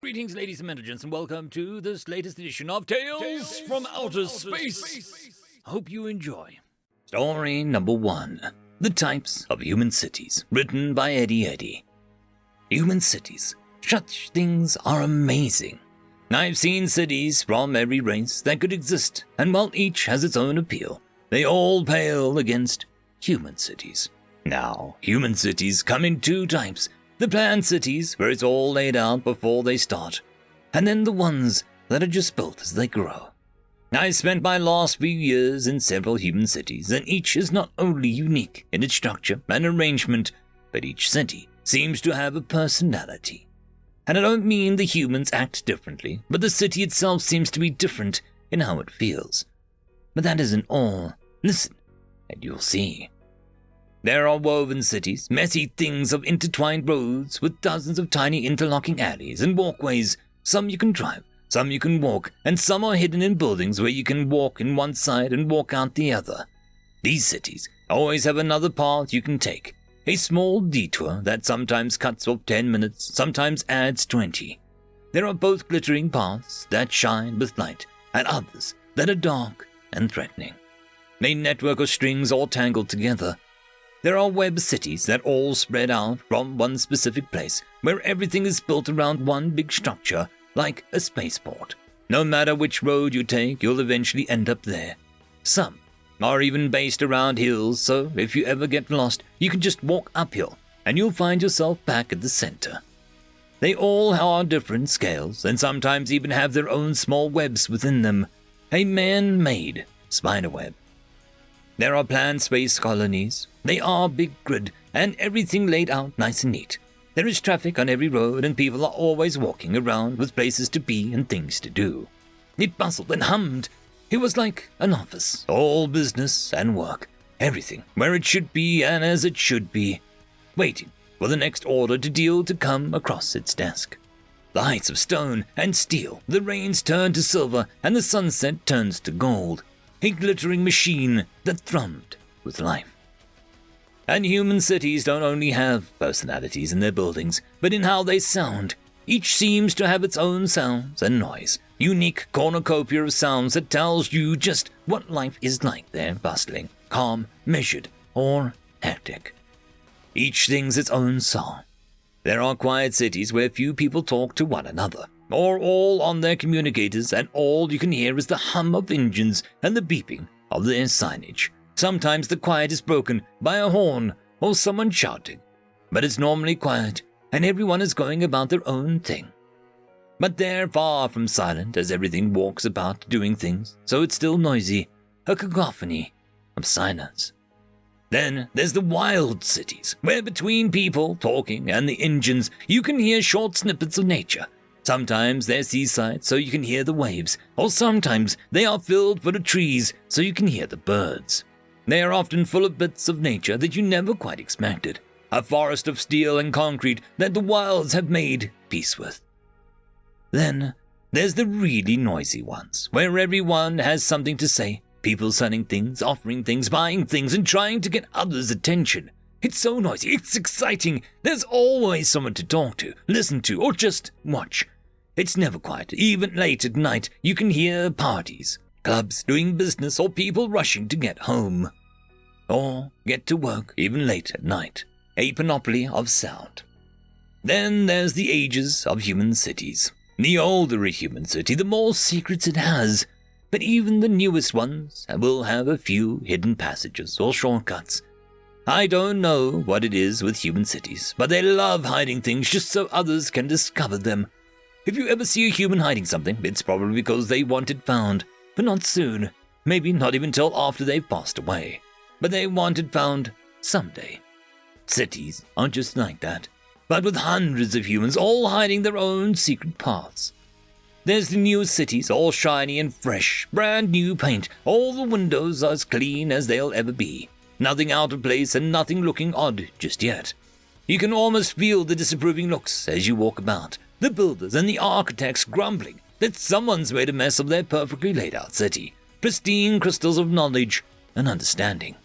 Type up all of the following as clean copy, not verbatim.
Greetings, ladies and gentlemen, and welcome to this latest edition of Tales from Outer Space. Hope you enjoy. Story number 1. The Types of Human Cities, written by Eddie. Human cities. Such things are amazing. I've seen cities from every race that could exist, and while each has its own appeal, they all pale against human cities. Now, human cities come in 2 types. The planned cities, where it's all laid out before they start, and then the ones that are just built as they grow. I spent my last few years in several human cities, and each is not only unique in its structure and arrangement, but each city seems to have a personality. And I don't mean the humans act differently, but the city itself seems to be different in how it feels. But that isn't all. Listen, and you'll see. There are woven cities, messy things of intertwined roads with dozens of tiny interlocking alleys and walkways. Some you can drive, some you can walk, and some are hidden in buildings where you can walk in one side and walk out the other. These cities always have another path you can take, a small detour that sometimes cuts off 10 minutes, sometimes adds 20. There are both glittering paths that shine with light, and others that are dark and threatening. A network of strings all tangled together. There are web cities that all spread out from one specific place, where everything is built around one big structure, like a spaceport. No matter which road you take, you'll eventually end up there. Some are even based around hills, so if you ever get lost, you can just walk uphill, and you'll find yourself back at the center. They all are different scales, and sometimes even have their own small webs within them, a man-made spiderweb. There are planned space colonies. They are big grid, and everything laid out nice and neat. There is traffic on every road, and people are always walking around with places to be and things to do. It bustled and hummed. It was like an office, all business and work, everything where it should be and as it should be, waiting for the next order to come across its desk. The heights of stone and steel, the rains turn to silver, and the sunset turns to gold. A glittering machine that thrummed with life. And human cities don't only have personalities in their buildings, but in how they sound. Each seems to have its own sounds and noise, unique cornucopia of sounds that tells you just what life is like there, bustling, calm, measured, or hectic. Each sings its own song. There are quiet cities where few people talk to one another, or all on their communicators, and all you can hear is the hum of engines and the beeping of their signage. Sometimes the quiet is broken by a horn or someone shouting, but it's normally quiet, and everyone is going about their own thing. But they're far from silent as everything walks about doing things, so it's still noisy, a cacophony of silence. Then there's the wild cities, where between people talking and the engines, you can hear short snippets of nature. Sometimes they're seaside, so you can hear the waves, or sometimes they are filled full of trees, so you can hear the birds. They are often full of bits of nature that you never quite expected, a forest of steel and concrete that the wilds have made peace with. Then there's the really noisy ones, where everyone has something to say, people selling things, offering things, buying things, and trying to get others' attention. It's so noisy, it's exciting, there's always someone to talk to, listen to, or just watch. It's never quiet, even late at night you can hear parties, clubs doing business, or people rushing to get home. Or get to work even late at night, a panoply of sound. Then there's the ages of human cities. The older a human city, the more secrets it has, but even the newest ones will have a few hidden passages or shortcuts. I don't know what it is with human cities, but they love hiding things just so others can discover them. If you ever see a human hiding something, it's probably because they want it found, but not soon. Maybe not even till after they've passed away. But they want it found someday. Cities aren't just like that, but with hundreds of humans all hiding their own secret paths. There's the newest cities, all shiny and fresh, brand new paint, all the windows are as clean as they'll ever be. Nothing out of place and nothing looking odd just yet. You can almost feel the disapproving looks as you walk about, the builders and the architects grumbling that someone's made a mess of their perfectly laid out city, pristine crystals of knowledge and understanding.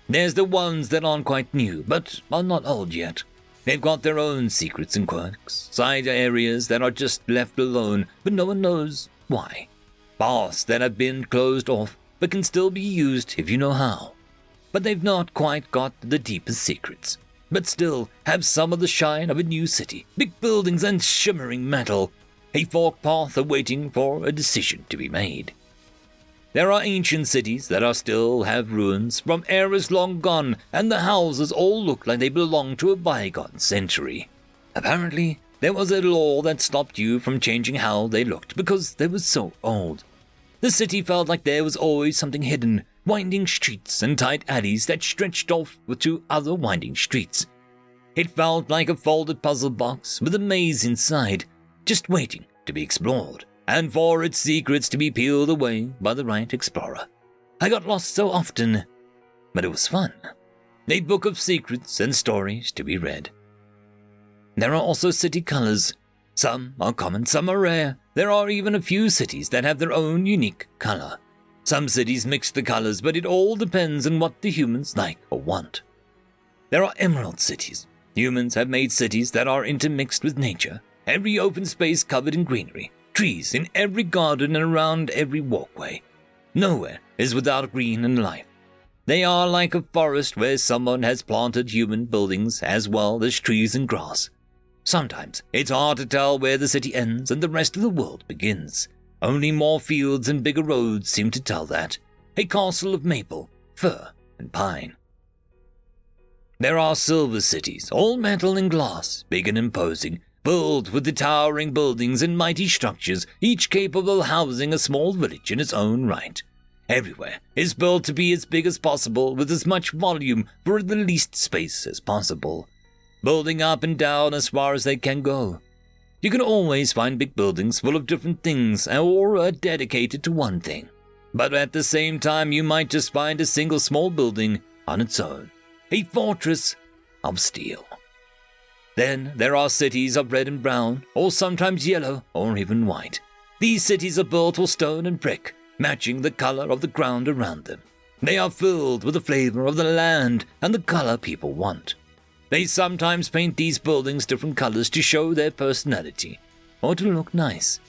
There's the ones that aren't quite new, but are not old yet. They've got their own secrets and quirks, side areas that are just left alone, but no one knows why. Paths that have been closed off, but can still be used if you know how. But they've not quite got the deepest secrets, but still have some of the shine of a new city, big buildings and shimmering metal, a forked path awaiting for a decision to be made. There are ancient cities that are still have ruins from eras long gone, and the houses all look like they belong to a bygone century. Apparently, there was a law that stopped you from changing how they looked because they were so old. The city felt like there was always something hidden, winding streets and tight alleys that stretched off to other winding streets. It felt like a folded puzzle box with a maze inside, just waiting to be explored, and for its secrets to be peeled away by the right explorer. I got lost so often, but it was fun. A book of secrets and stories to be read. There are also city colors. Some are common, some are rare. There are even a few cities that have their own unique color. Some cities mix the colors, but it all depends on what the humans like or want. There are emerald cities. Humans have made cities that are intermixed with nature. Every open space covered in greenery. Trees in every garden and around every walkway. Nowhere is without green and life. They are like a forest where someone has planted human buildings as well as trees and grass. Sometimes it's hard to tell where the city ends and the rest of the world begins. Only more fields and bigger roads seem to tell that. A castle of maple, fir, and pine. There are silver cities, all metal and glass, big and imposing, built with the towering buildings and mighty structures, each capable of housing a small village in its own right. Everywhere is built to be as big as possible with as much volume for the least space as possible, building up and down as far as they can go. You can always find big buildings full of different things or are dedicated to one thing, but at the same time you might just find a single small building on its own, a fortress of steel. Then there are cities of red and brown, or sometimes yellow or even white. These cities are built of stone and brick, matching the color of the ground around them. They are filled with the flavor of the land and the color people want. They sometimes paint these buildings different colors to show their personality, or to look nice.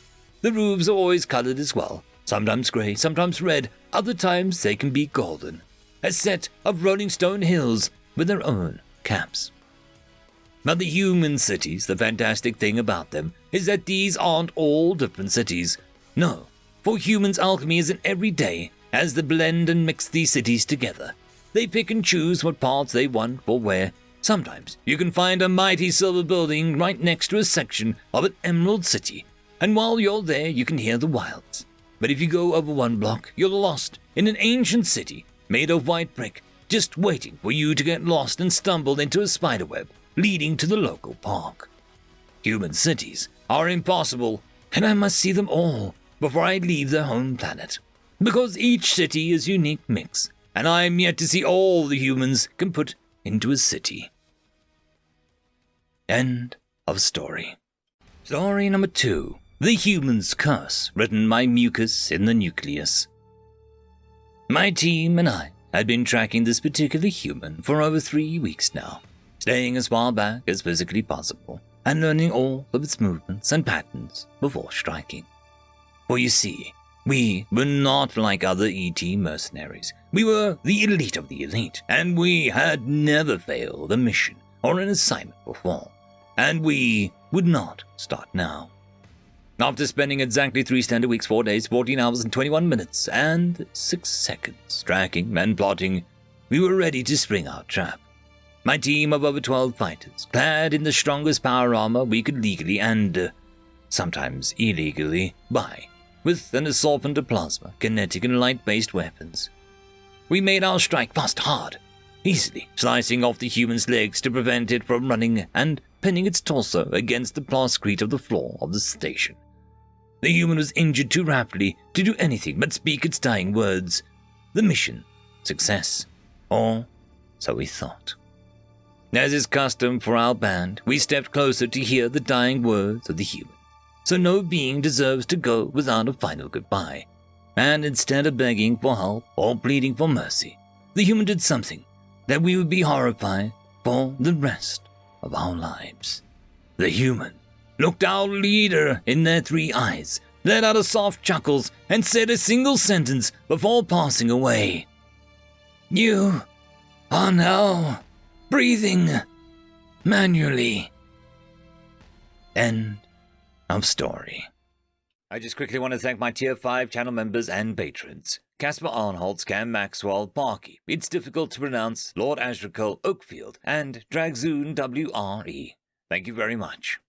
The roofs are always colored as well, sometimes gray, sometimes red, other times they can be golden. A set of rolling stone hills with their own caps. But the human cities, the fantastic thing about them is that these aren't all different cities. No, for humans alchemy isn't every day as they blend and mix these cities together. They pick and choose what parts they want or where. Sometimes you can find a mighty silver building right next to a section of an emerald city, and while you're there you can hear the wilds. But if you go over one block, you're lost in an ancient city made of white brick, just waiting for you to get lost and stumble into a spiderweb leading to the local park. Human cities are impossible, and I must see them all before I leave their home planet, because each city is a unique mix, and I am yet to see all the humans can put into a city. End of story. Story number 2. The Human's Curse, written by Mucus in the Nucleus. My team and I had been tracking this particular human for over 3 weeks now, staying as far back as physically possible, and learning all of its movements and patterns before striking. For you see, we were not like other ET mercenaries. We were the elite of the elite, and we had never failed a mission or an assignment before, and we would not start now. After spending exactly 3 standard weeks, 4 days, 14 hours and 21 minutes and 6 seconds tracking and plotting, we were ready to spring our trap. My team of over 12 fighters, clad in the strongest power armor we could legally and, sometimes illegally, buy, with an assortment of plasma, kinetic and light-based weapons. We made our strike fast hard, easily slicing off the human's legs to prevent it from running and pinning its torso against the plascrete of the floor of the station. The human was injured too rapidly to do anything but speak its dying words. The mission, success, or so we thought. As is custom for our band, we stepped closer to hear the dying words of the human. So no being deserves to go without a final goodbye. And instead of begging for help or pleading for mercy, the human did something that we would be horrified for the rest of our lives. The human looked our leader in their 3 eyes, let out a soft chuckle, and said a single sentence before passing away. "You are now breathing manually." End of story. I just quickly want to thank my Tier 5 channel members and patrons. Casper Arnholtz, Cam Maxwell, Barkey, It's Difficult to Pronounce, Lord Asrical, Oakfield, and Dragzoon WRE. Thank you very much.